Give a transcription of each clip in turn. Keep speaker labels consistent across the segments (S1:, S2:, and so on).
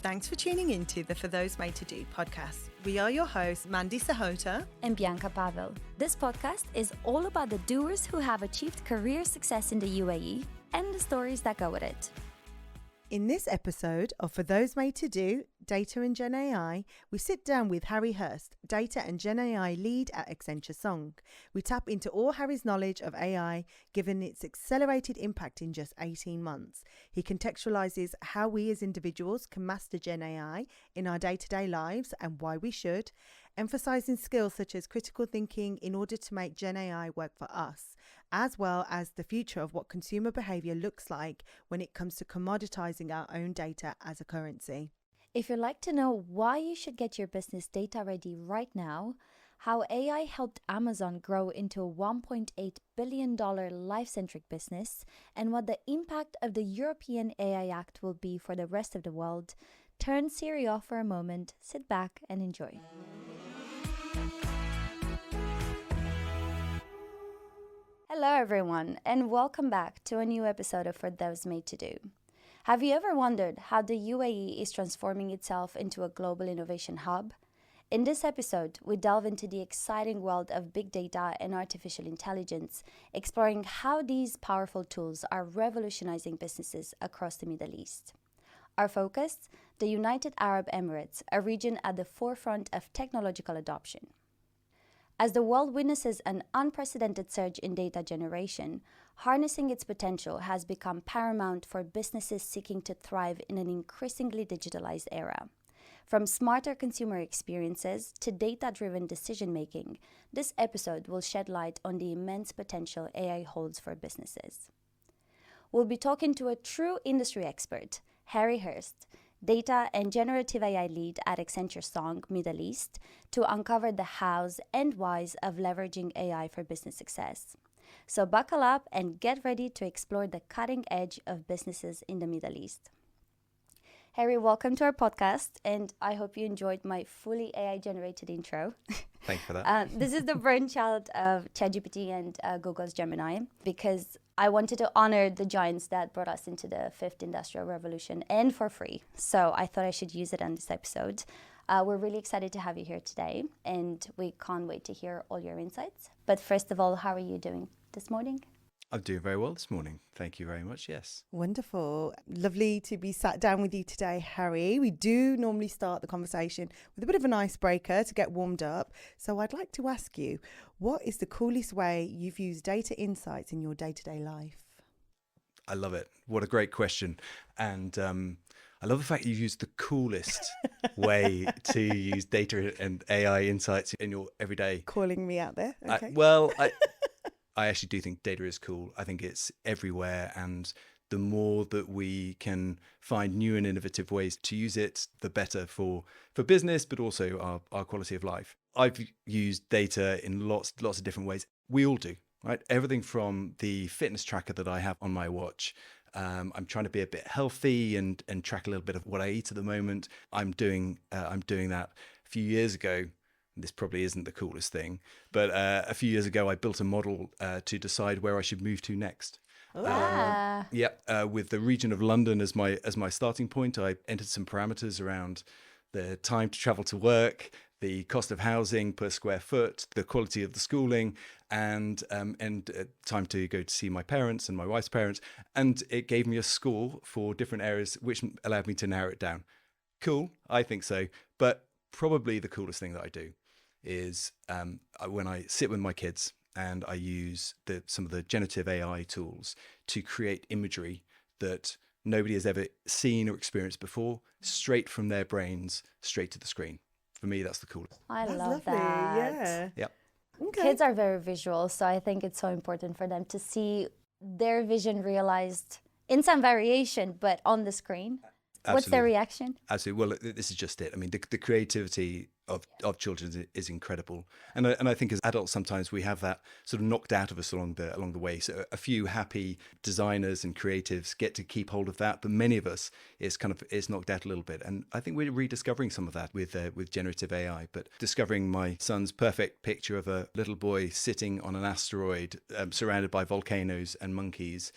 S1: Thanks for tuning into the For Those Made to Do podcast. We are your hosts, Mandy Sahota
S2: and Bianca Pavel. This podcast is all about the doers who have achieved career success in the UAE and the stories that go with it.
S1: In this episode of For Those Made to Do, Data and Gen AI, we sit down with Harry Hurst, Data and Gen AI lead at Accenture Song. We tap into all Harry's knowledge of AI, given its accelerated impact in just 18 months. He contextualizes how we as individuals can master Gen AI in our day-to-day lives and why we should, emphasizing skills such as critical thinking in order to make Gen AI work for us, as well as the future of what consumer behavior looks like when it comes to commoditizing our own data as a currency.
S2: If you'd like to know why you should get your business data ready right now, how AI helped Amazon grow into a $1.8 billion life-centric business, and what the impact of the European AI Act will be for the rest of the world, turn Siri off for a moment, sit back and enjoy. Hello everyone, and welcome back to a new episode of For Those Made to Do. Have you ever wondered how the UAE is transforming itself into a global innovation hub? In this episode, we delve into the exciting world of big data and artificial intelligence, exploring how these powerful tools are revolutionizing businesses across the Middle East. Our focus? The United Arab Emirates, a region at the forefront of technological adoption. As the world witnesses an unprecedented surge in data generation, harnessing its potential has become paramount for businesses seeking to thrive in an increasingly digitalized era. From smarter consumer experiences to data-driven decision-making, this episode will shed light on the immense potential AI holds for businesses. We'll be talking to a true industry expert, Harry Hurst, Data and Generative AI lead at Accenture Song Middle East, to uncover the hows and whys of leveraging AI for business success. So buckle up and get ready to explore the cutting edge of businesses in the Middle East. Harry, welcome to our podcast, and I hope you enjoyed my fully AI-generated intro.
S3: Thank you for that.
S2: This is the brainchild of ChatGPT and Google's Gemini, because I wanted to honor the giants that brought us into the fifth industrial revolution, and for free. So I thought I should use it on this episode. We're really excited to have you here today, and we can't wait to hear all your insights. But first of all, how are you doing this morning?
S3: I'm doing very well this morning. Thank you very much. Yes.
S1: Wonderful. Lovely to be sat down with you today, Harry. We do normally start the conversation with a bit of an icebreaker to get warmed up. So I'd like to ask you, what is the coolest way you've used data insights in your day-to-day life?
S3: I love it. What a great question. And I love the fact you've used the coolest way to use data and AI insights in your everyday.
S1: Calling me out there. Okay.
S3: I actually do think data is cool. I think it's everywhere. And the more that we can find new and innovative ways to use it, the better for business, but also our quality of life. I've used data in lots of different ways. We all do, right? Everything from the fitness tracker that I have on my watch. I'm trying to be a bit healthy and track a little bit of what I eat at the moment. I'm doing that. A few years ago, this probably isn't the coolest thing, but a few years ago, I built a model to decide where I should move to next. With the region of London as my starting point, I entered some parameters around the time to travel to work, the cost of housing per square foot, the quality of the schooling, and time to go to see my parents and my wife's parents. And it gave me a score for different areas, which allowed me to narrow it down. Cool, I think so. But probably the coolest thing that I do is when I sit with my kids and I use some of the generative AI tools to create imagery that nobody has ever seen or experienced before, straight from their brains, straight to the screen. For me, that's the coolest.
S2: That's love
S1: lovely.
S2: that.
S1: Yeah.
S3: Yep.
S1: Okay.
S2: Kids are very visual, so I think it's so important for them to see their vision realized in some variation, but on the screen.
S3: Absolutely.
S2: What's their reaction?
S3: Absolutely. Well, this is just it. I mean, the creativity of children is incredible, and I think as adults sometimes we have that sort of knocked out of us along the way. So a few happy designers and creatives get to keep hold of that, but many of us it's knocked out a little bit. And I think we're rediscovering some of that with generative AI. But discovering my son's perfect picture of a little boy sitting on an asteroid surrounded by volcanoes and monkeys,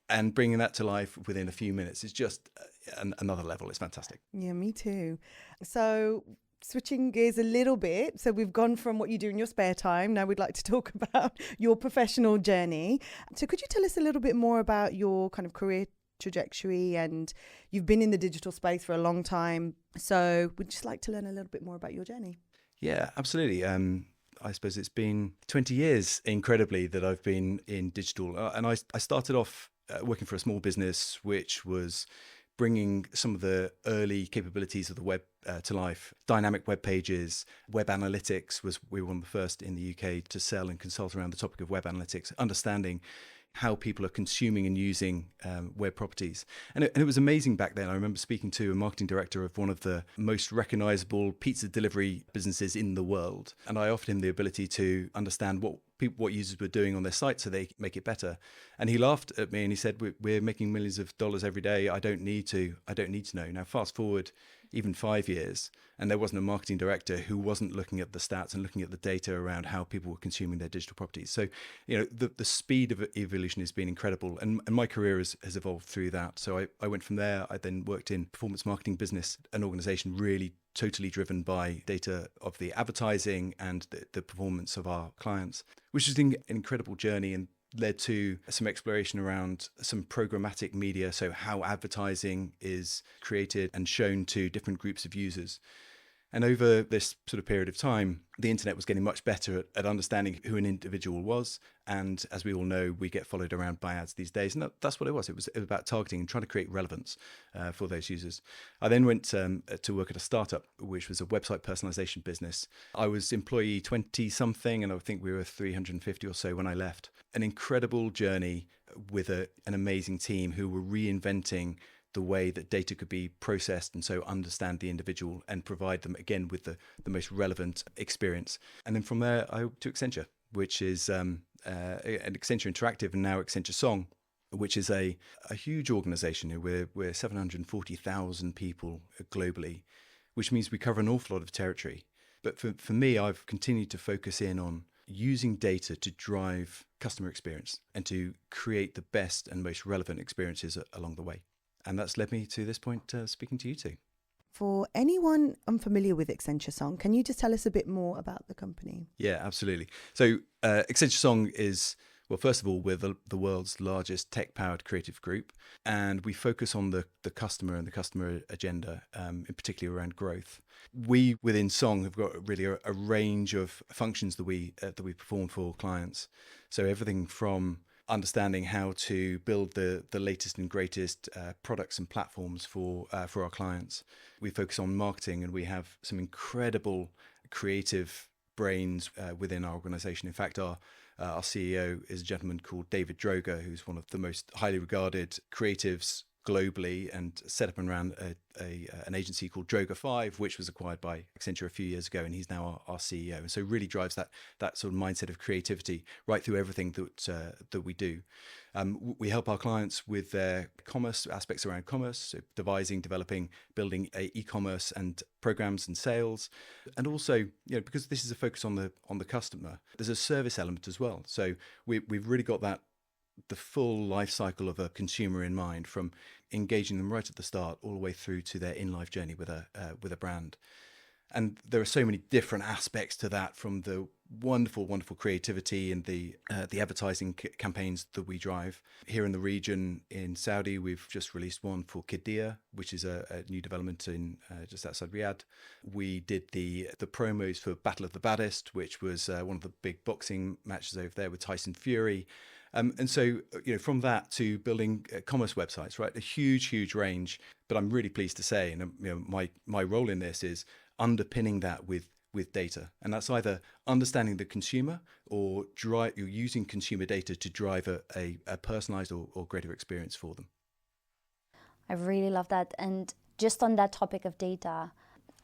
S3: and bringing that to life within a few minutes is just another level. It's fantastic.
S1: Yeah, me too. So switching gears a little bit. So we've gone from what you do in your spare time. Now we'd like to talk about your professional journey. So could you tell us a little bit more about your kind of career trajectory? And you've been in the digital space for a long time. So we'd just like to learn a little bit more about your journey.
S3: Yeah, absolutely. I suppose it's been 20 years, incredibly, that I've been in digital. And I started off working for a small business, which was bringing some of the early capabilities of the web to life. Dynamic web pages, web analytics we were one of the first in the UK to sell and consult around the topic of web analytics, understanding how people are consuming and using web properties. And it was amazing back then. I remember speaking to a marketing director of one of the most recognizable pizza delivery businesses in the world. And I offered him the ability to understand what users were doing on their site so they make it better. And he laughed at me and he said, we're making millions of dollars every day. I don't need to know. Now, fast forward even 5 years, and there wasn't a marketing director who wasn't looking at the stats and looking at the data around how people were consuming their digital properties. So, the speed of evolution has been incredible, and my career has evolved through that. So I went from there. I then worked in performance marketing business, an organization really totally driven by data of the advertising and the performance of our clients, which has been an incredible journey and led to some exploration around some programmatic media, so how advertising is created and shown to different groups of users. And over this sort of period of time, the internet was getting much better at understanding who an individual was. And as we all know, we get followed around by ads these days. And that's what it was. It was about targeting and trying to create relevance for those users. I then went to work at a startup, which was a website personalization business. I was employee 20 something, and I think we were 350 or so when I left. An incredible journey with an amazing team who were reinventing the way that data could be processed and so understand the individual and provide them again with the most relevant experience. And then from there, I to Accenture, which is an Accenture Interactive and now Accenture Song, which is a huge organization. We're 740,000 people globally, which means we cover an awful lot of territory. But for me, I've continued to focus in on using data to drive customer experience and to create the best and most relevant experiences along the way. And that's led me to this point, speaking to you two.
S1: For anyone unfamiliar with Accenture Song, can you just tell us a bit more about the company?
S3: Yeah, absolutely. So Accenture Song is, well, first of all, we're the world's largest tech-powered creative group, and we focus on the customer and the customer agenda, in particular around growth. We, within Song, have got really a range of functions that we perform for clients. So everything from understanding how to build the latest and greatest products and platforms for our clients. We focus on marketing, and we have some incredible creative brains within our organization. In fact, our CEO is a gentleman called David Droga, who's one of the most highly regarded creatives globally, and set up and ran an agency called Droga 5, which was acquired by Accenture a few years ago, and he's now our CEO. And so really drives that sort of mindset of creativity right through everything that we do. We help our clients with their commerce aspects around commerce, so devising, developing, building e-commerce and programs and sales. And also, because this is a focus on the customer, there's a service element as well. So we've really got the full life cycle of a consumer in mind, from engaging them right at the start all the way through to their in-life journey with a brand. And there are so many different aspects to that, from the wonderful, wonderful creativity and the advertising campaigns that we drive. Here in the region in Saudi, we've just released one for Qiddiya, which is a new development in just outside Riyadh. We did the promos for Battle of the Baddest, which was one of the big boxing matches over there with Tyson Fury. And so, from that to building commerce websites, right? A huge, huge range. But I'm really pleased to say, and my role in this is underpinning that with data. And that's either understanding the consumer or you're using consumer data to drive a personalized or greater experience for them.
S2: I really love that. And just on that topic of data,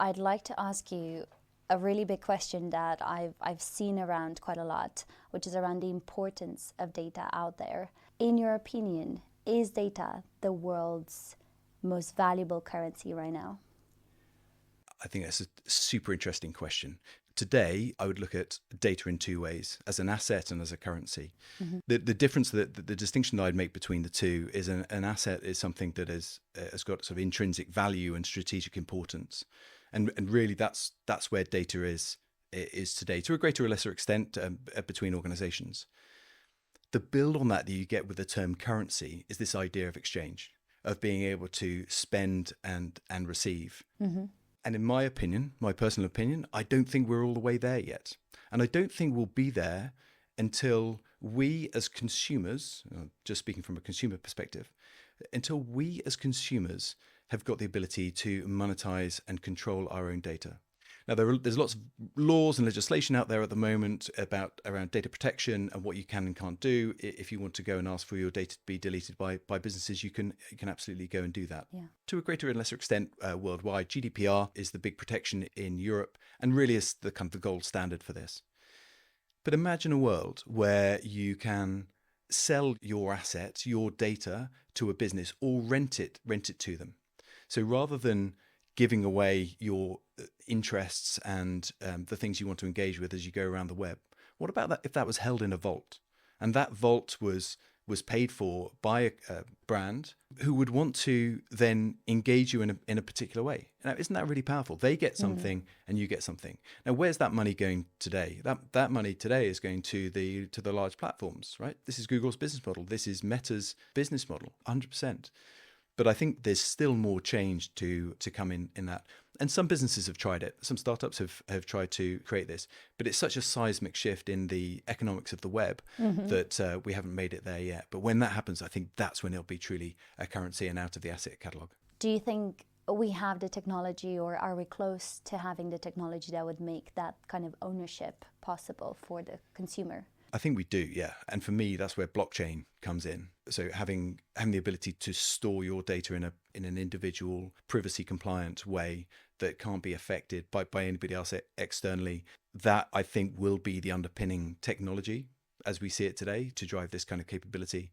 S2: I'd like to ask you a really big question that I've seen around quite a lot, which is around the importance of data out there. In your opinion, is data the world's most valuable currency right now?
S3: I think that's a super interesting question. today, I would look at data in two ways, as an asset and as a currency. The difference, the distinction that I'd make between the two is an asset is something that has got sort of intrinsic value and strategic importance. And really that's where data is today, to a greater or lesser extent between organizations. The build on that you get with the term currency is this idea of exchange, of being able to spend and receive. And in my opinion, my personal opinion, I don't think we're all the way there yet. And I don't think we'll be there until we as consumers, just speaking from a consumer perspective, until we as consumers have got the ability to monetize and control our own data. Now, there's lots of laws and legislation out there at the moment around data protection and what you can and can't do. If you want to go and ask for your data to be deleted by businesses, you can absolutely go and do that.
S2: Yeah.
S3: To a greater and lesser extent worldwide, GDPR is the big protection in Europe and really is the kind of the gold standard for this. But imagine a world where you can sell your assets, your data, to a business or rent it to them. So rather than giving away your interests and the things you want to engage with as you go around the web, what about that if that was held in a vault, and that vault was paid for by a brand who would want to then engage you in a particular way? Now, isn't that really powerful? They get something and you get something. Now, where's that money going today? That money today is going to the large platforms, right? This is Google's business model. This is Meta's business model, 100%. But I think there's still more change to come in that. And some businesses have tried it. Some startups have tried to create this. But it's such a seismic shift in the economics of the web that we haven't made it there yet. But when that happens, I think that's when it'll be truly a currency and out of the asset catalogue.
S2: Do you think we have the technology, or are we close to having the technology that would make that kind of ownership possible for the consumer?
S3: I think we do, yeah. And for me, that's where blockchain comes in. So having the ability to store your data in an individual, privacy compliant way that can't be affected by anybody else externally, that I think will be the underpinning technology as we see it today to drive this kind of capability.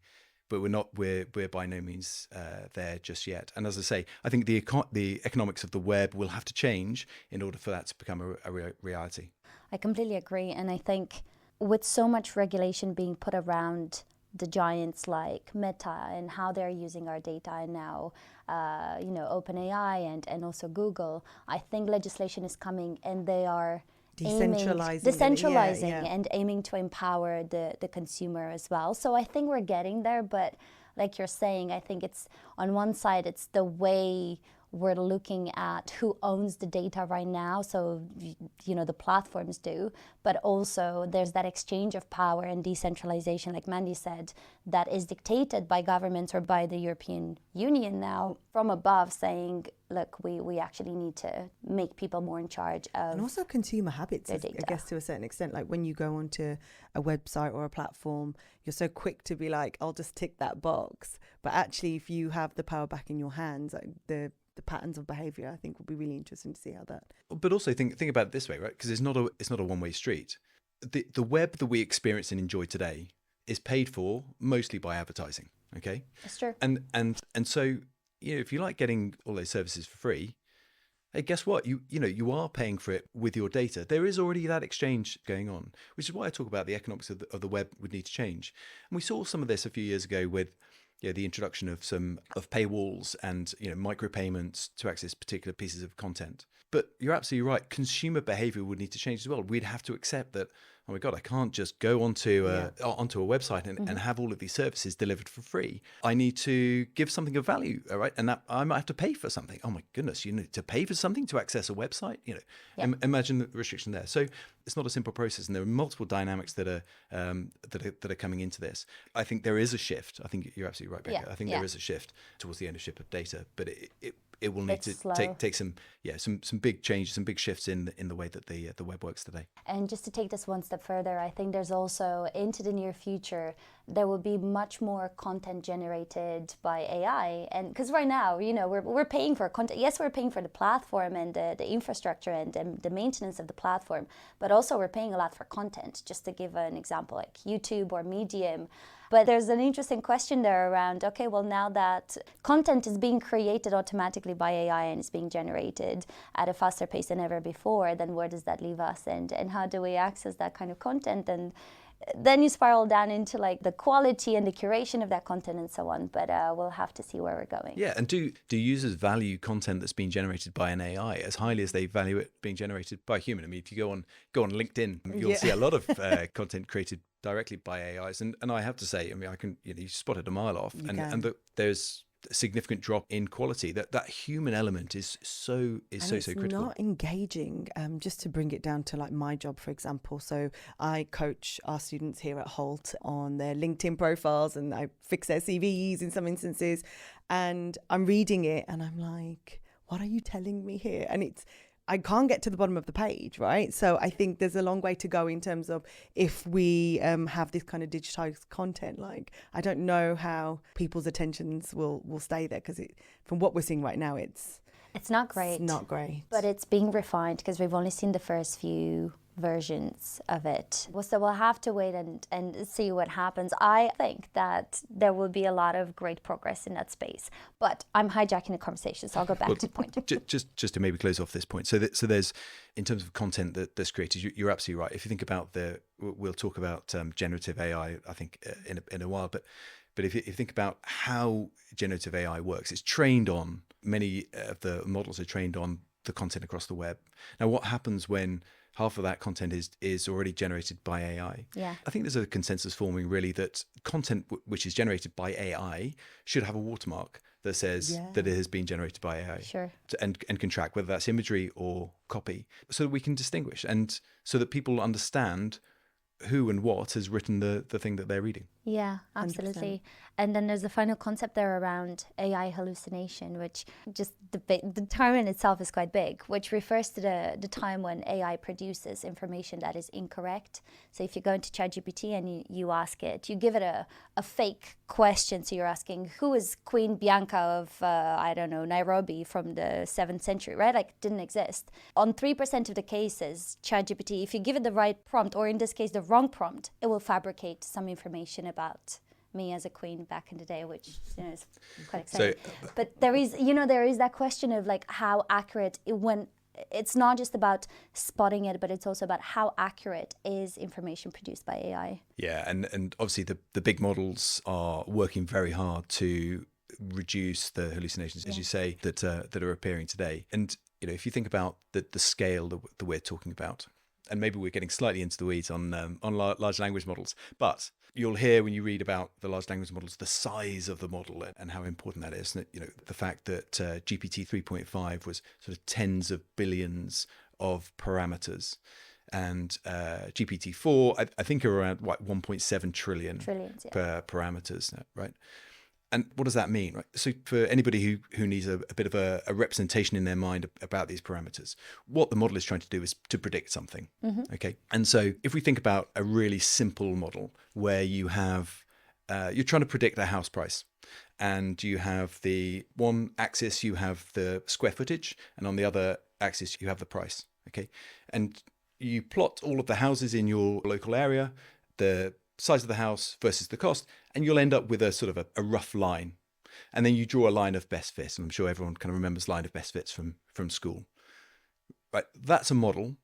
S3: But we're by no means there just yet. And as I say, I think the economics of the web will have to change in order for that to become a reality.
S2: I completely agree. And I think with so much regulation being put around the giants like Meta and how they're using our data, and now, OpenAI and also Google, I think legislation is coming, and they are decentralizing and aiming to empower the consumer as well. So I think we're getting there, but like you're saying, I think it's on one side, it's the way we're looking at who owns the data right now. So, the platforms do, but also there's that exchange of power and decentralization, like Mandy said, that is dictated by governments or by the European Union now from above, saying, look, we actually need to make people more in charge of. And
S1: also consumer habits, I guess, to a certain extent. Like when you go onto a website or a platform, you're so quick to be like, I'll just tick that box. But actually, if you have the power back in your hands, like the patterns of behavior, I think will be really interesting to see how that.
S3: But also think about it this way, right? Because it's not a one-way street. The web that we experience and enjoy today is paid for mostly by advertising. Okay,
S2: that's true.
S3: And so if you like getting all those services for free, hey, guess what? You are paying for it with your data. There is already that exchange going on, which is why I talk about the economics of the web would need to change. And we saw some of this a few years ago with the introduction of paywalls and micropayments to access particular pieces of content. But you're absolutely right. Consumer behavior would need to change as well. We'd have to accept that, oh my God, I can't just go onto a website and have all of these services delivered for free. I need to give something of value, all right? And that I might have to pay for something. Oh my goodness, you need to pay for something to access a website? Imagine the restriction there. So it's not a simple process, and there are multiple dynamics that are coming into this. I think there is a shift. I think you're absolutely right, Becca.
S2: Yeah.
S3: I think there is a shift towards the ownership of data, but it will need to take some big changes, some big shifts in the way that the web works today. And
S2: just to take this one step further, I think there's also, into the near future, there will be much more content generated by AI. And because right now, we're paying for content. Yes, we're paying for the platform and the infrastructure and the maintenance of the platform, but also we're paying a lot for content. Just to give an example, like YouTube or Medium, But there's an interesting question there around, okay, well, now that content is being created automatically by AI and is being generated at a faster pace than ever before, then where does that leave us? And how do we access that kind of content? And then you spiral down into like the quality and the curation of that content and so on. But we'll have to see where we're going.
S3: Yeah, and do users value content that's being generated by an AI as highly as they value it being generated by a human? I mean, if you go on LinkedIn, you'll see a lot of content created directly by AIs, and I have to say, I mean, I can you spot it a mile off, and there's a significant drop in quality. That human element is so critical.
S1: It's not engaging. Just to bring it down to like my job, for example. So I coach our students here at Holt on their LinkedIn profiles, and I fix their CVs in some instances. And I'm reading it, and I'm like, "What are you telling me here?" And I can't get to the bottom of the page, right? So I think there's a long way to go in terms of if we have this kind of digitized content. Like, I don't know how people's attentions will stay there, because from what we're seeing right now, it's
S2: not great.
S1: It's not great.
S2: But it's being refined because we've only seen the first few versions of it. So we'll have to wait and see what happens. I think that there will be a lot of great progress in that space. But I'm hijacking the conversation, so I'll go back to the point.
S3: Just to maybe close off this point. So there's, in terms of content that's created, you're absolutely right. If you think about we'll talk about generative AI, I think, in a while. But if you think about how generative AI works, it's trained on, many of the models are trained on the content across the web. Now, what happens when half of that content is already generated by AI?
S2: Yeah.
S3: I think there's a consensus forming really that content which is generated by AI should have a watermark that says that it has been generated by AI.
S2: Sure.
S3: And can track whether that's imagery or copy, so that we can distinguish, and so that people understand who and what has written the thing that they're reading.
S2: Yeah, absolutely. 100%. And then there's the final concept there around AI hallucination, which just the term in itself is quite big, which refers to the time when AI produces information that is incorrect. So if you go into ChatGPT and you ask it, you give it a fake question. So you're asking, who is Queen Bianca of, Nairobi from the 7th century, right? Like, it didn't exist. On 3% of the cases, ChatGPT, if you give it the right prompt, or in this case, the wrong prompt, it will fabricate some information about me as a queen back in the day, which is quite exciting. But there is that question of like how accurate when it's not just about spotting it, but it's also about how accurate is information produced by AI.
S3: Yeah, and obviously the big models are working very hard to reduce the hallucinations, as you say, that are appearing today. And if you think about the scale that we're talking about, and maybe we're getting slightly into the weeds on large language models, but you'll hear when you read about the large language models, the size of the model and how important that is. And, the fact that GPT 3.5 was sort of tens of billions of parameters, and GPT 4, I think, are around 1.7 trillion per parameters, right? And what does that mean? Right? So for anybody who needs a bit of a representation in their mind about these parameters, what the model is trying to do is to predict something. Mm-hmm. Okay. And so if we think about a really simple model where you have, you're trying to predict a house price, and you have the one axis, you have the square footage, and on the other axis, you have the price. Okay. And you plot all of the houses in your local area, the size of the house versus the cost, and you'll end up with a sort of a rough line. And then you draw a line of best fit. And I'm sure everyone kind of remembers line of best fits from school. Right, that's a model,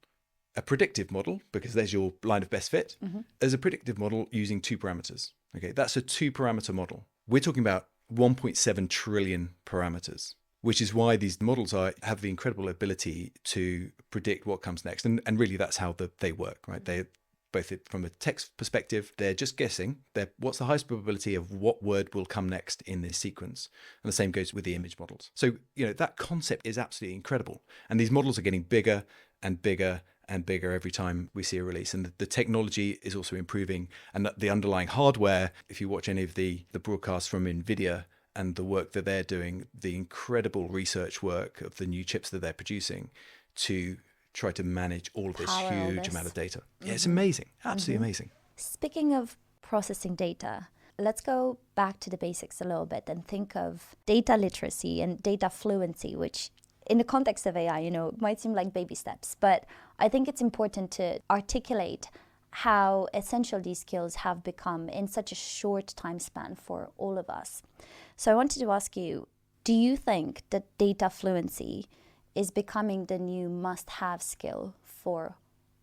S3: a predictive model, because there's your line of best fit, as a predictive model using 2 parameters. Okay, that's a 2-parameter model. We're talking about 1.7 trillion parameters, which is why these models have the incredible ability to predict what comes next. And really that's how they work, right? They both from a text perspective, they're just guessing what's the highest probability of what word will come next in this sequence. And the same goes with the image models. So, that concept is absolutely incredible. And these models are getting bigger and bigger and bigger every time we see a release. And the technology is also improving. And the underlying hardware, if you watch any of the broadcasts from NVIDIA and the work that they're doing, the incredible research work of the new chips that they're producing to try to manage all of this huge amount of data. Yeah, it's amazing. Absolutely amazing.
S2: Speaking of processing data, let's go back to the basics a little bit and think of data literacy and data fluency, which in the context of AI, might seem like baby steps, but I think it's important to articulate how essential these skills have become in such a short time span for all of us. So I wanted to ask you, do you think that data fluency is becoming the new must-have skill for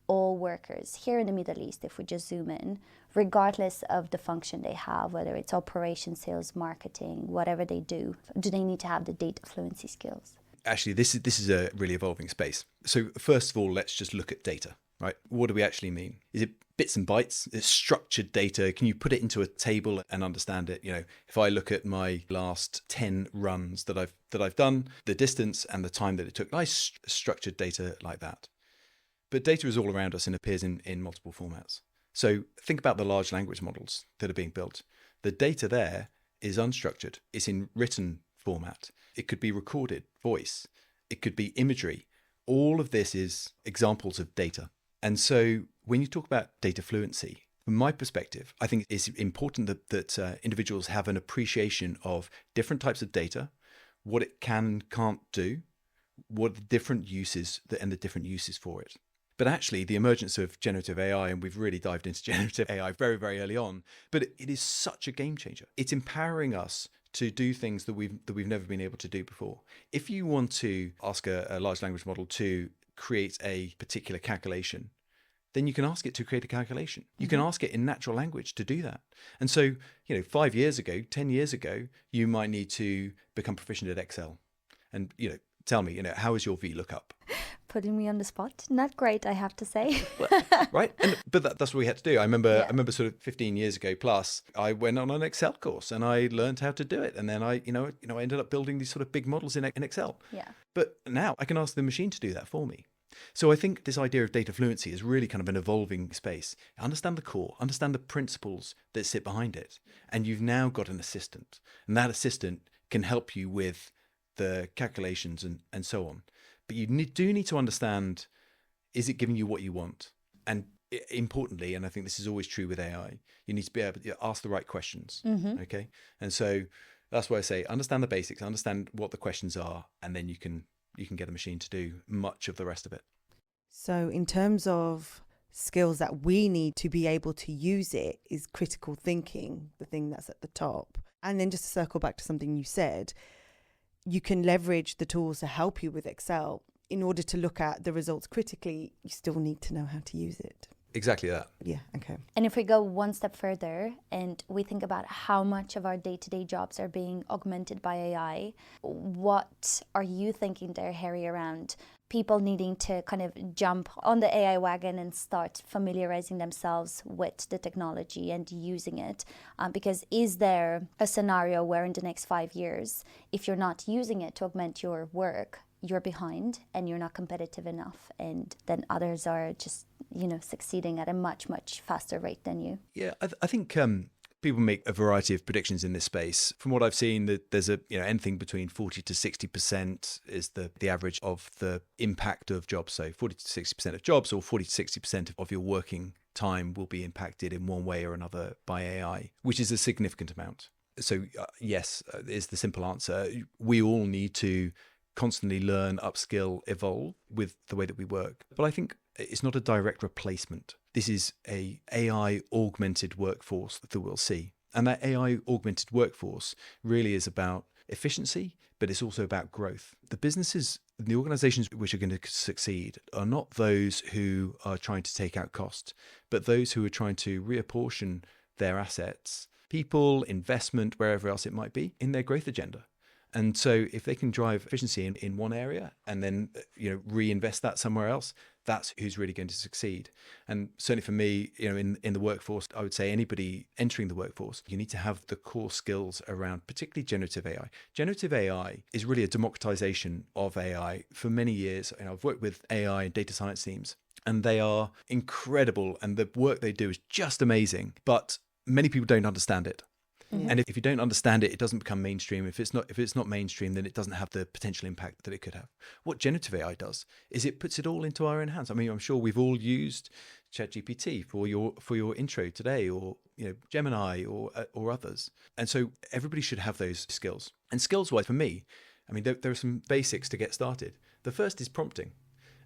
S2: all workers here in the Middle East, if we just zoom in, regardless of the function they have, whether it's operations, sales, marketing, whatever they do they need to have the data fluency skills?
S3: Actually, this is a really evolving space. So first of all, let's just look at data, right? What do we actually mean? Is it bits and bytes? It's structured data. Can you put it into a table and understand it? You know, if I look at my last 10 runs that I've done, the distance and the time that it took, nice structured data like that. But data is all around us and appears in multiple formats. So think about the large language models that are being built. The data there is unstructured. It's in written format. It could be recorded voice. It could be imagery. All of this is examples of data. And so when you talk about data fluency, from my perspective, I think it's important that individuals have an appreciation of different types of data, what it can and can't do, what the different uses and the different uses for it. But actually, the emergence of generative AI, and we've really dived into generative AI very, very early on, but it is such a game changer. It's empowering us to do things that we've never been able to do before. If you want to ask a large language model to create a particular calculation, then you can ask it to create a calculation. You can ask it in natural language to do that. And so, 5 years ago, 10 years ago, you might need to become proficient at Excel. And, tell me, how is your VLOOKUP?
S2: Putting me on the spot. Not great, I have to say.
S3: Right. But that's what we had to do. I remember sort of 15 years ago plus, I went on an Excel course and I learned how to do it. And then I ended up building these sort of big models in Excel.
S2: Yeah.
S3: But now I can ask the machine to do that for me. So I think this idea of data fluency is really kind of an evolving space. Understand the core, understand the principles that sit behind it. And you've now got an assistant. And that assistant can help you with the calculations and so on. But you do need to understand, is it giving you what you want? And importantly, and I think this is always true with AI, you need to be able to ask the right questions. Okay. And so that's why I say, understand the basics, understand what the questions are, and then you can get a machine to do much of the rest of it.
S1: So in terms of skills that we need to be able to use it is critical thinking, the thing that's at the top. And then just to circle back to something you said, you can leverage the tools to help you with Excel. In order to look at the results critically, you still need to know how to use it.
S3: Exactly that.
S1: Yeah, okay.
S2: And if we go one step further and we think about how much of our day-to-day jobs are being augmented by AI, what are you thinking there, Harry, around people needing to kind of jump on the AI wagon and start familiarizing themselves with the technology and using it? Because is there a scenario where in the next 5 years, if you're not using it to augment your work, you're behind and you're not competitive enough, and then others are just, succeeding at a much, much faster rate than you?
S3: Yeah, I think people make a variety of predictions in this space. From what I've seen, that there's anything between 40 to 60% is the average of the impact of jobs. So 40 to 60% of jobs, or 40 to 60% of your working time will be impacted in one way or another by AI, which is a significant amount. So yes, is the simple answer. We all need to constantly learn, upskill, evolve with the way that we work. But I think it's not a direct replacement. This is a AI augmented workforce that we'll see. And that AI augmented workforce really is about efficiency, but it's also about growth. The businesses, the organizations which are going to succeed are not those who are trying to take out cost, but those who are trying to reapportion their assets, people, investment, wherever else it might be, in their growth agenda. And so if they can drive efficiency in one area and then reinvest that somewhere else, that's who's really going to succeed. And certainly for me, in the workforce, I would say anybody entering the workforce, you need to have the core skills around particularly generative AI. Generative AI is really a democratization of AI. For many years, I've worked with AI and data science teams, and they are incredible, and the work they do is just amazing, but many people don't understand it.
S1: Yeah.
S3: And if you don't understand it, it doesn't become mainstream. If it's not mainstream, then it doesn't have the potential impact that it could have. What generative AI does is it puts it all into our own hands. I mean, I'm sure we've all used ChatGPT for your intro today, or Gemini or others. And so everybody should have those skills. And skills-wise, for me, I mean, there are some basics to get started. The first is prompting.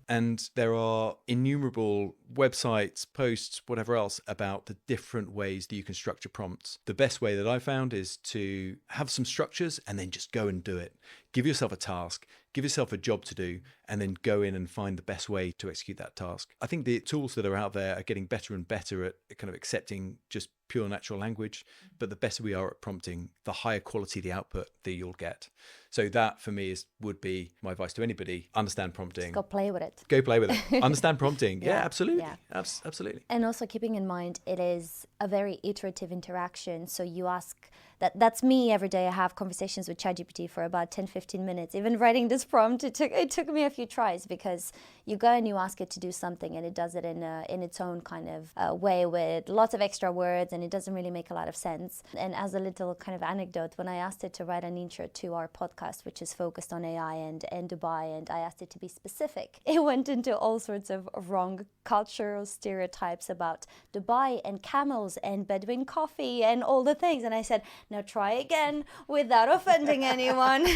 S3: And there are innumerable websites, posts, whatever else about the different ways that you can structure prompts. The best way that I found is to have some structures and then just go and do it. Give yourself a task, give yourself a job to do, and then go in and find the best way to execute that task. I think the tools that are out there are getting better and better at kind of accepting just pure natural language, but the better we are at prompting, the higher quality the output that you'll get. So that for me would be my advice to anybody. Understand prompting.
S2: Just go play with it.
S3: Go play with it. Understand prompting. Yeah, absolutely.
S2: Yeah.
S3: Absolutely.
S2: And also keeping in mind, it is a very iterative interaction. So you ask, that's me every day. I have conversations with ChatGPT for about 10, 15 minutes. Even writing this prompt, it took me a few tries, because you go and you ask it to do something and it does it in its own kind of way with lots of extra words, and it doesn't really make a lot of sense. And as a little kind of anecdote, when I asked it to write an intro to our podcast, which is focused on AI and Dubai, and I asked it to be specific, it went into all sorts of wrong cultural stereotypes about Dubai and camels and Bedouin coffee and all the things. And I said, now try again without offending anyone.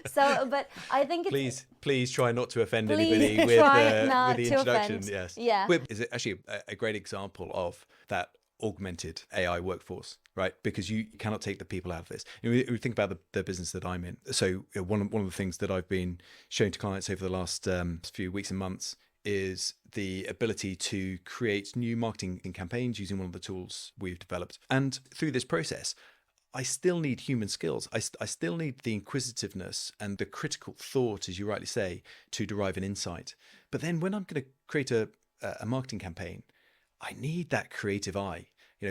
S2: So, but I think it's...
S3: Please try not to offend anybody with the introduction.
S2: Offend.
S3: Yes.
S2: Yeah.
S3: Is it actually a great example of that augmented AI workforce, right? Because you cannot take the people out of this. We think about the business that I'm in. So one of the things that I've been showing to clients over the last few weeks and months is the ability to create new marketing campaigns using one of the tools we've developed. And through this process, I still need human skills. I still need the inquisitiveness and the critical thought, as you rightly say, to derive an insight. But then when I'm going to create a marketing campaign, I need that creative eye.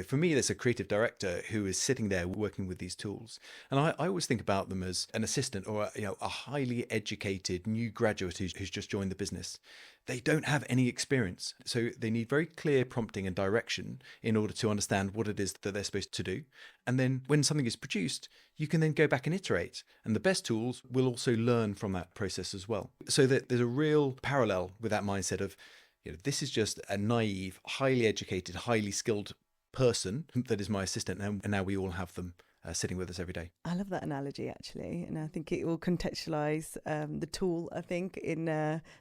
S3: For me, there's a creative director who is sitting there working with these tools. And I always think about them as an assistant or a highly educated new graduate who's just joined the business. They don't have any experience. So they need very clear prompting and direction in order to understand what it is that they're supposed to do. And then when something is produced, you can then go back and iterate. And the best tools will also learn from that process as well. So that there's a real parallel with that mindset of, this is just a naive, highly educated, highly skilled person that is my assistant, and now we all have them sitting with us every day.
S1: I love that analogy, actually, and I think it will contextualize the tool, I think,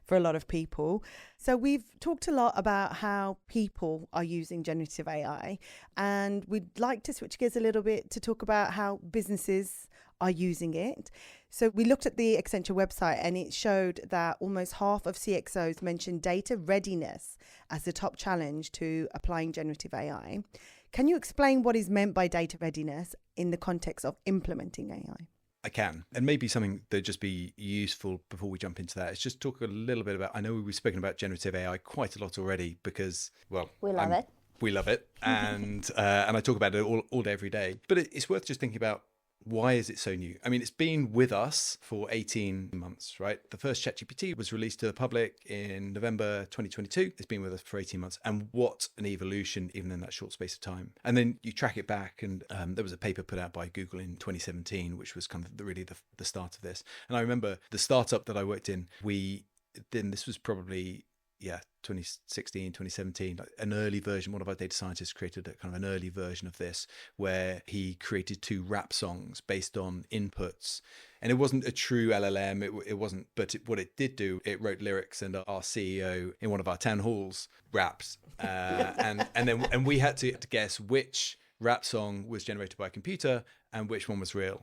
S1: for a lot of people. So we've talked a lot about how people are using generative AI, and we'd like to switch gears a little bit to talk about how businesses are using it. So we looked at the Accenture website, and it showed that almost half of CXOs mentioned data readiness as the top challenge to applying generative AI. Can you explain what is meant by data readiness in the context of implementing AI?
S3: I can. And maybe something that'd just be useful before we jump into that is just talk a little bit about, I know we've spoken about generative AI quite a lot already because, well,
S2: we love it.
S3: We love it. And I talk about it all day, every day. But it's worth just thinking about, why is it so new? I mean, it's been with us for 18 months, right? The first ChatGPT was released to the public in November 2022. It's been with us for 18 months. And what an evolution, even in that short space of time. And then you track it back, and there was a paper put out by Google in 2017, which was kind of the start of this. And I remember the startup that I worked in, this was probably 2016, 2017, an early version. One of our data scientists created a kind of an early version of this where he created 2 rap songs based on inputs. And it wasn't a true LLM, it wasn't, but what it did do, it wrote lyrics, and our CEO in one of our town halls raps. And we had to guess which rap song was generated by a computer and which one was real.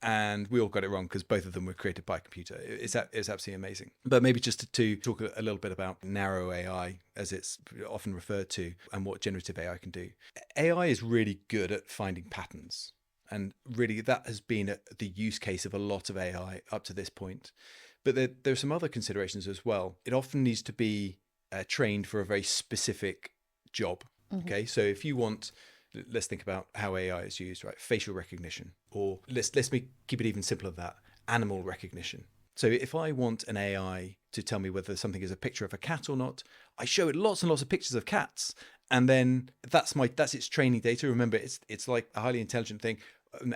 S3: And we all got it wrong because both of them were created by a computer. It's absolutely amazing. But maybe just to talk a little bit about narrow AI, as it's often referred to, and what generative AI can do. AI is really good at finding patterns. And really that has been the use case of a lot of AI up to this point. But there are some other considerations as well. It often needs to be trained for a very specific job. Mm-hmm. Okay, so if you want... Let's think about how AI is used, right? Facial recognition, or let's keep it even simpler than that, animal recognition. So if I want an AI to tell me whether something is a picture of a cat or not, I show it lots and lots of pictures of cats, and then that's its training data. Remember, it's like a highly intelligent thing,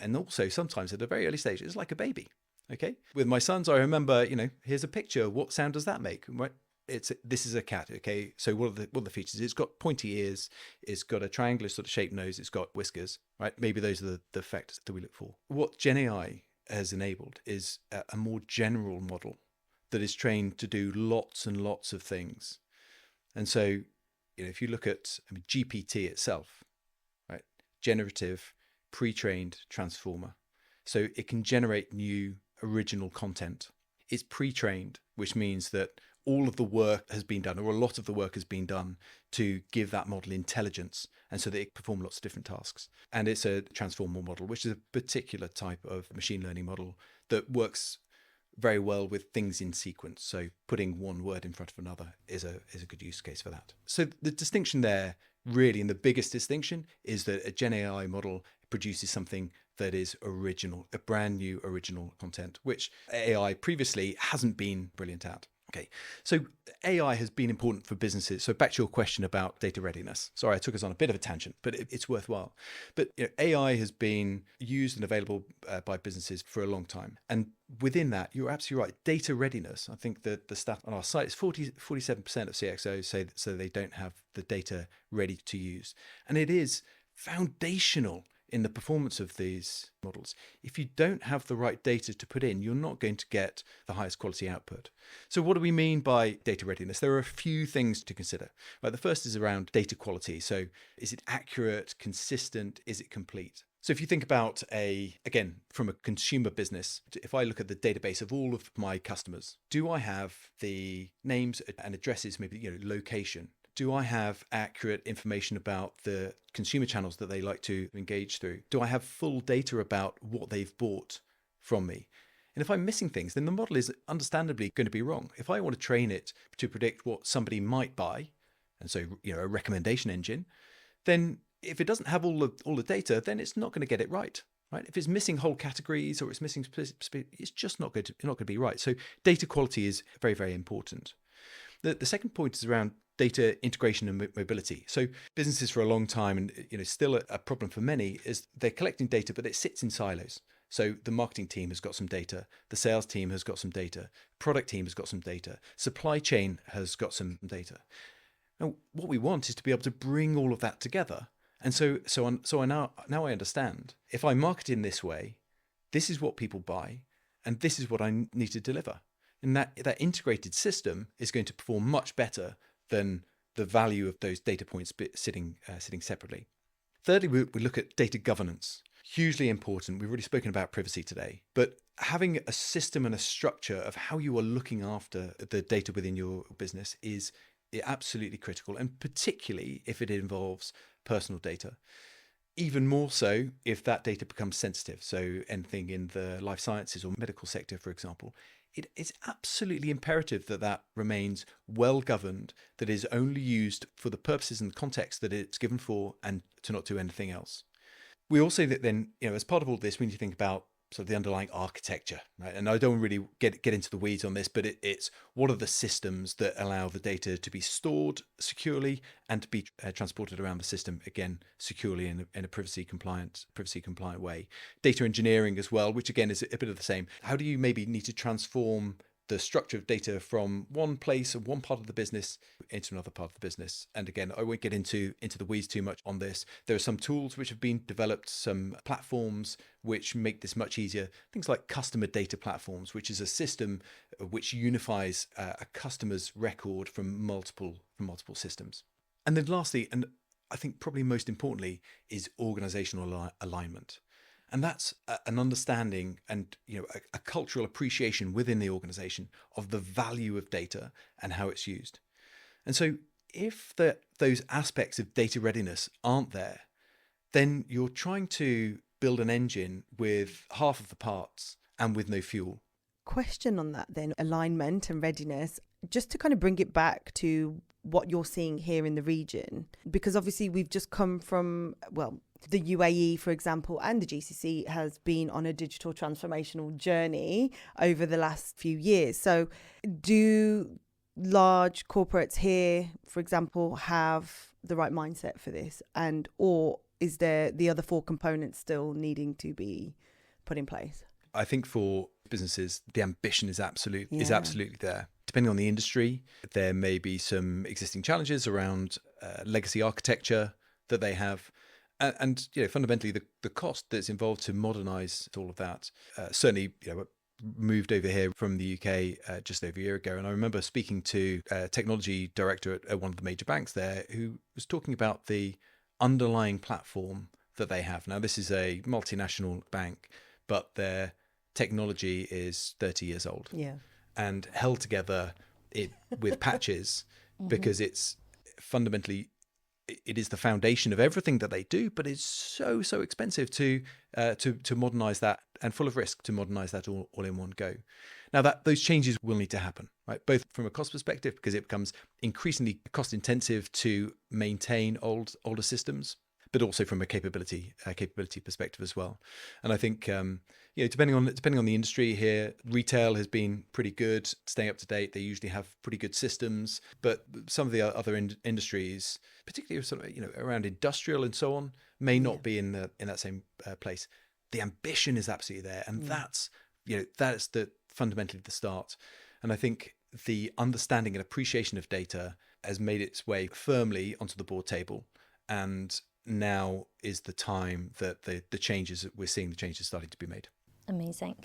S3: and also sometimes at a very early stage, it's like a baby. Okay, with my sons, I remember, here's a picture. What sound does that make? Right? This is a cat. Okay, so what are the features? It's got pointy ears, it's got a triangular sort of shaped nose, it's got whiskers, right? Maybe those are the factors that we look for. What Gen AI has enabled is a more general model that is trained to do lots and lots of things. And so, if you look at GPT itself, right, generative, pre-trained transformer. So it can generate new original content. It's pre-trained, which means that all of the work has been done, or a lot of the work has been done to give that model intelligence, and so that it can perform lots of different tasks. And it's a transformer model, which is a particular type of machine learning model that works very well with things in sequence. So putting one word in front of another is a good use case for that. So the distinction there, really, and the biggest distinction, is that a Gen AI model produces something that is original, a brand new original content, which AI previously hasn't been brilliant at. Okay, so AI has been important for businesses. So back to your question about data readiness. Sorry, I took us on a bit of a tangent, but it's worthwhile. But AI has been used and available by businesses for a long time. And within that, you're absolutely right. Data readiness, I think that the stat on our site is 47% of CXOs say that, so they don't have the data ready to use. And it is foundational in the performance of these models. If you don't have the right data to put in, you're not going to get the highest quality output. So what do we mean by data readiness? There are a few things to consider. Right, the first is around data quality. So is it accurate, consistent? Is it complete? So if you think about again, from a consumer business, if I look at the database of all of my customers, do I have the names and addresses, maybe, location? Do I have accurate information about the consumer channels that they like to engage through? Do I have full data about what they've bought from me? And if I'm missing things, then the model is understandably going to be wrong. If I want to train it to predict what somebody might buy, and so, a recommendation engine, then if it doesn't have all the data, then it's not going to get it right. Right? If it's missing whole categories or it's missing, it's just not going to be right. So data quality is very, very important. The second point is around data integration and mobility. So businesses for a long time, and still a problem for many, is they're collecting data, but it sits in silos. So the marketing team has got some data, the sales team has got some data, product team has got some data, supply chain has got some data. Now, what we want is to be able to bring all of that together. And so I now I understand, if I market in this way, this is what people buy, and this is what I need to deliver. And that integrated system is going to perform much better than the value of those data points sitting separately. Thirdly, we look at data governance. Hugely important. We've already spoken about privacy today, but having a system and a structure of how you are looking after the data within your business is absolutely critical, and particularly if it involves personal data. Even more so if that data becomes sensitive. So anything in the life sciences or medical sector, for example, it's absolutely imperative that remains well governed, that is only used for the purposes and the context that it's given for, and to not do anything else. We also then, as part of all this, we need to think about sort of the underlying architecture, right? And I don't really get into the weeds on this, but it's what are the systems that allow the data to be stored securely and to be transported around the system, again, securely in a privacy compliant way. Data engineering as well, which again is a bit of the same. How do you maybe need to transform the structure of data from one place and one part of the business into another part of the business? And again, I won't get into the weeds too much on this. There are some tools which have been developed, some platforms which make this much easier. Things like customer data platforms, which is a system which unifies a customer's record from multiple systems. And then lastly, and I think probably most importantly, is organizational alignment. And that's an understanding and a cultural appreciation within the organization of the value of data and how it's used. And so if those aspects of data readiness aren't there, then you're trying to build an engine with half of the parts and with no fuel.
S1: Question on that then, alignment and readiness, just to kind of bring it back to what you're seeing here in the region, because obviously we've just come from, the UAE, for example, and the GCC has been on a digital transformational journey over the last few years. So do large corporates here, for example, have the right mindset for this? Or is there the other four components still needing to be put in place?
S3: I think for businesses, the ambition is absolutely there. Depending on the industry, there may be some existing challenges around legacy architecture that they have. And fundamentally, the cost that's involved to modernize all of that. Certainly, moved over here from the UK just over a year ago. And I remember speaking to a technology director at one of the major banks there who was talking about the underlying platform that they have. Now, this is a multinational bank, but their technology is 30 years old and held together with patches because it's fundamentally, it is the foundation of everything that they do, but it's so expensive to modernize that, and full of risk to modernize that all in one go. Now that those changes will need to happen, right? Both from a cost perspective, because it becomes increasingly cost intensive to maintain older systems, but also from a capability perspective as well. And I think depending on the industry here, retail has been pretty good, staying up to date. They usually have pretty good systems, but some of the other industries, particularly sort of around industrial and so on, may not be in that same place. The ambition is absolutely there, and that's fundamentally the start. And I think the understanding and appreciation of data has made its way firmly onto the board table, and now is the time that the changes that we're seeing, the changes starting to be made.
S2: Amazing.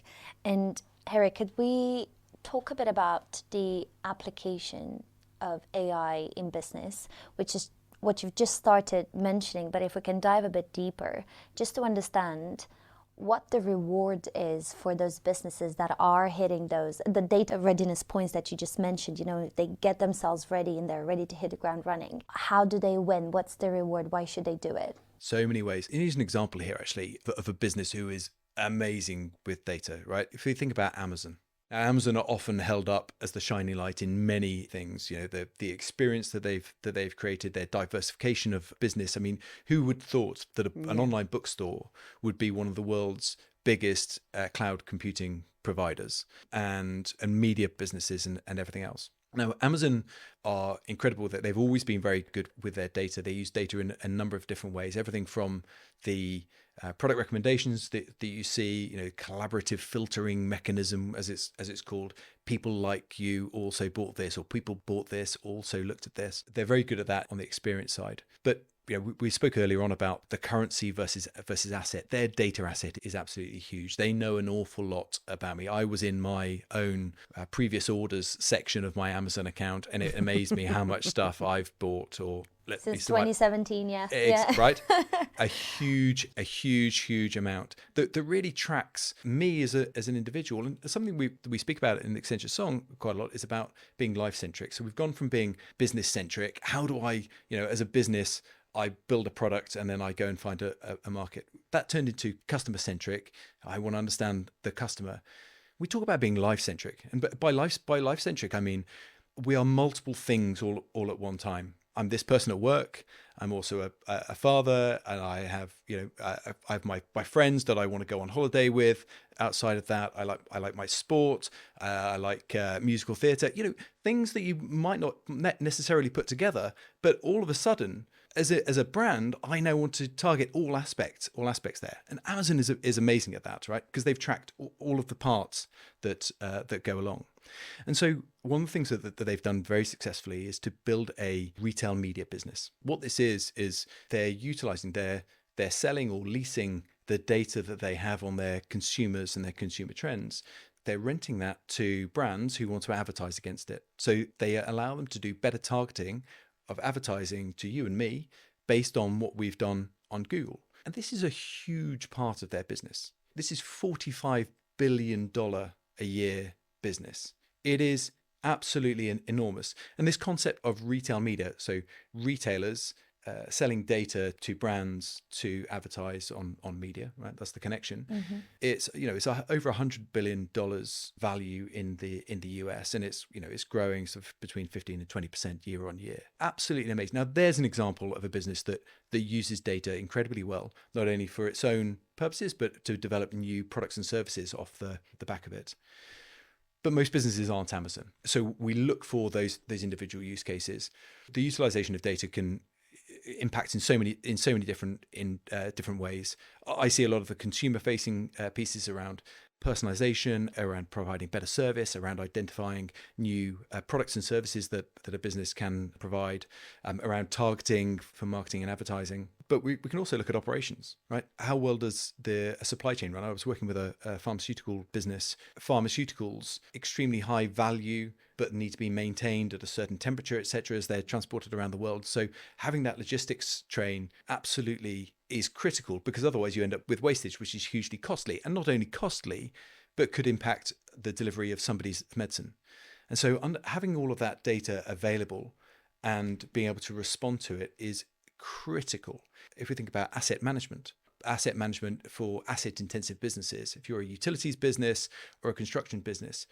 S2: And Harry, could we talk a bit about the application of AI in business, which is what you've just started mentioning, but if we can dive a bit deeper, just to understand what the reward is for those businesses that are hitting the data readiness points that you just mentioned. They get themselves ready and they're ready to hit the ground running. How do they win? What's the reward? Why should they do it?
S3: So many ways. Here's an example here, actually, of a business who is amazing with data, right? If you think about Amazon. Amazon are often held up as the shining light in many things. The experience that they've created, their diversification of business. I mean, who would thought that an online bookstore would be one of the world's biggest cloud computing providers and media businesses and everything else? Now, Amazon are incredible that they've always been very good with their data. They use data in a number of different ways, everything from the product recommendations that you see, collaborative filtering mechanism, as it's called. People like you also bought this, or people bought this, also looked at this. They're very good at that on the experience side. But we spoke earlier on about the currency versus asset. Their data asset is absolutely huge. They know an awful lot about me. I was in my own previous orders section of my Amazon account, and it amazed me how much stuff I've bought
S2: since 2017.
S3: Right. a huge amount that really tracks me as an individual. And something we speak about in the Accenture song quite a lot is about being life centric. So we've gone from being business centric. How do I, as a business, I build a product and then I go and find a market. That turned into customer centric. I want to understand the customer. We talk about being life centric, and by life centric, I mean we are multiple things all at one time. I'm this person at work. I'm also a father, and I have I have my friends that I want to go on holiday with. Outside of that, I like my sport. I like musical theatre. Things that you might not necessarily put together, but all of a sudden, as a brand, I now want to target all aspects there. And Amazon is amazing at that, right? Because they've tracked all of the parts that go along. And so one of the things that they've done very successfully is to build a retail media business. What this is they're utilizing, they're selling or leasing the data that they have on their consumers and their consumer trends. They're renting that to brands who want to advertise against it. So they allow them to do better targeting of advertising to you and me based on what we've done on Google. And this is a huge part of their business. This is $45 billion a year business. It is absolutely enormous. And this concept of retail media, so retailers selling data to brands to advertise on media, right? That's the connection. Mm-hmm. It's over $100 billion value in the US, and it's growing sort of between 15 and 20% year on year. Absolutely amazing. Now there's an example of a business that uses data incredibly well, not only for its own purposes, but to develop new products and services off the back of it. But most businesses aren't Amazon. So we look for those individual use cases. The utilization of data can impact in so many different ways. I see a lot of the consumer facing pieces around personalization, around providing better service, around identifying new products and services that a business can provide, around targeting for marketing and advertising. But we can also look at operations, right? How well does a supply chain run? I was working with a pharmaceutical business. Pharmaceuticals, extremely high value, but need to be maintained at a certain temperature, etc., as they're transported around the world. So having that logistics train absolutely is critical, because otherwise you end up with wastage, which is hugely costly, and not only costly, but could impact the delivery of somebody's medicine. And so having all of that data available and being able to respond to it is critical. If we think about asset management for asset intensive businesses, if you're a utilities business or a construction business,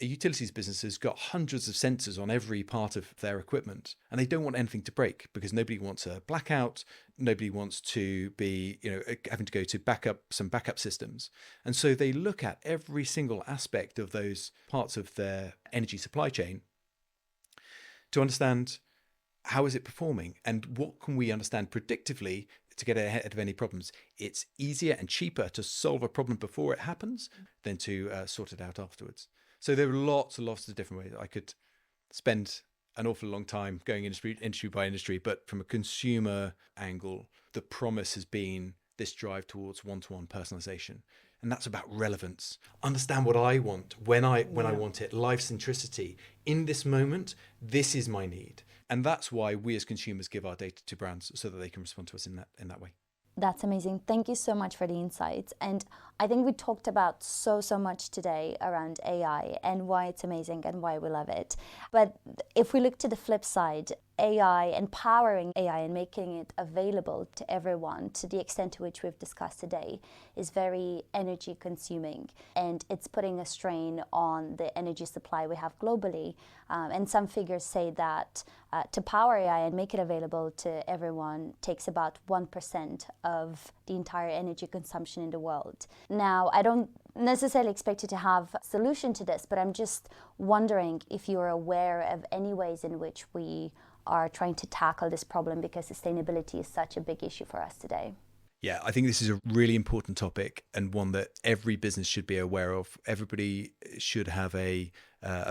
S3: a utilities business has got hundreds of sensors on every part of their equipment, and they don't want anything to break, because nobody wants a blackout, nobody wants to be having to go to backup systems. And so they look at every single aspect of those parts of their energy supply chain to understand how is it performing and what can we understand predictively to get ahead of any problems. It's easier and cheaper to solve a problem before it happens than to sort it out afterwards. So there are lots and lots of different ways. I could spend an awful long time going industry by industry, but from a consumer angle, the promise has been this drive towards one-to-one personalization. And that's about relevance. Understand what I want when I want it. Life centricity. In this moment, this is my need. And that's why we as consumers give our data to brands, so that they can respond to us in that way.
S2: That's amazing. Thank you so much for the insights. And I think we talked about so much today around AI and why it's amazing and why we love it. But if we look to the flip side, AI, empowering AI and making it available to everyone to the extent to which we've discussed today is very energy consuming, and it's putting a strain on the energy supply we have globally. And some figures say that to power AI and make it available to everyone takes about 1% of the entire energy consumption in the world. Now, I don't necessarily expect you to have a solution to this, but I'm just wondering if you're aware of any ways in which we are trying to tackle this problem, because sustainability is such a big issue for us today.
S3: Yeah, I think this is a really important topic, and one that every business should be aware of. Everybody should have a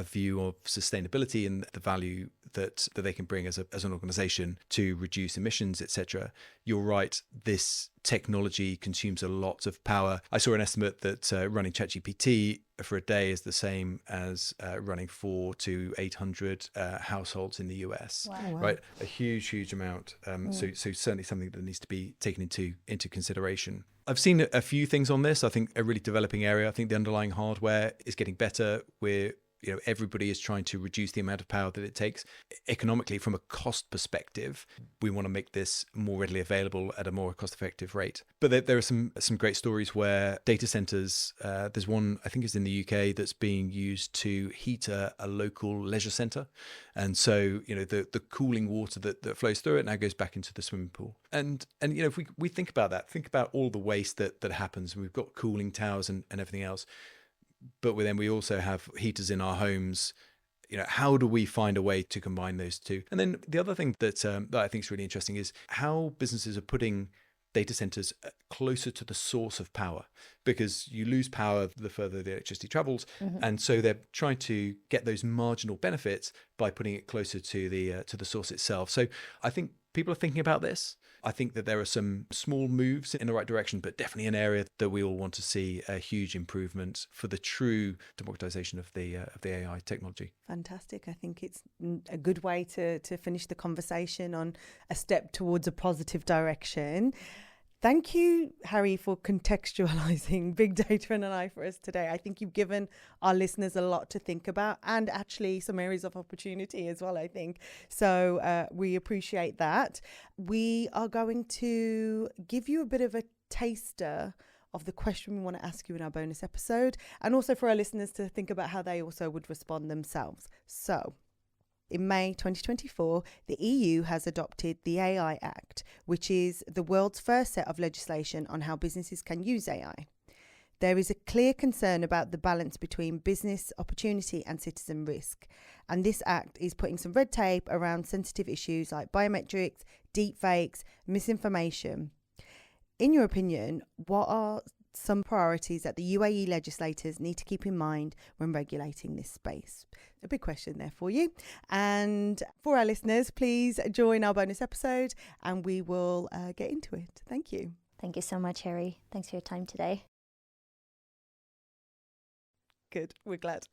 S3: view of sustainability and the value that they can bring as an organization to reduce emissions, etc. You're right, this technology consumes a lot of power. I saw an estimate that running ChatGPT for a day is the same as running 400 to 800 households in the US.
S2: Wow.
S3: Right? A huge amount. So certainly something that needs to be taken into consideration. I've seen a few things on this. I think a really developing area. I think the underlying hardware is getting better. Everybody is trying to reduce the amount of power that it takes. Economically, from a cost perspective, we want to make this more readily available at a more cost-effective rate. But there are some great stories where data centers, there's one, I think is in the UK, that's being used to heat a local leisure center. And so, the cooling water that flows through it now goes back into the swimming pool. And if we think about that, think about all the waste that happens. We've got cooling towers and everything else. But then we also have heaters in our homes. How do we find a way to combine those two? And then the other thing that I think is really interesting is how businesses are putting data centers closer to the source of power, because you lose power the further the electricity travels. Mm-hmm. And so they're trying to get those marginal benefits by putting it closer to the source itself. So I think people are thinking about this. I think that there are some small moves in the right direction, but definitely an area that we all want to see a huge improvement for the true democratization of the AI technology.
S1: Fantastic. I think it's a good way to finish the conversation on a step towards a positive direction. Thank you, Harry, for contextualizing big data and AI for us today. I think you've given our listeners a lot to think about, and actually some areas of opportunity as well, I think. So we appreciate that. We are going to give you a bit of a taster of the question we want to ask you in our bonus episode, and also for our listeners to think about how they also would respond themselves. So, in May 2024, the EU has adopted the AI Act, which is the world's first set of legislation on how businesses can use AI. There is a clear concern about the balance between business opportunity and citizen risk. And this act is putting some red tape around sensitive issues like biometrics, deepfakes, misinformation. In your opinion, what are some priorities that the UAE legislators need to keep in mind when regulating this space. A big question there for you. And for our listeners, please join our bonus episode and we will get into it. Thank you.
S2: Thank you so much, Harry. Thanks for your time today.
S1: Good. We're glad.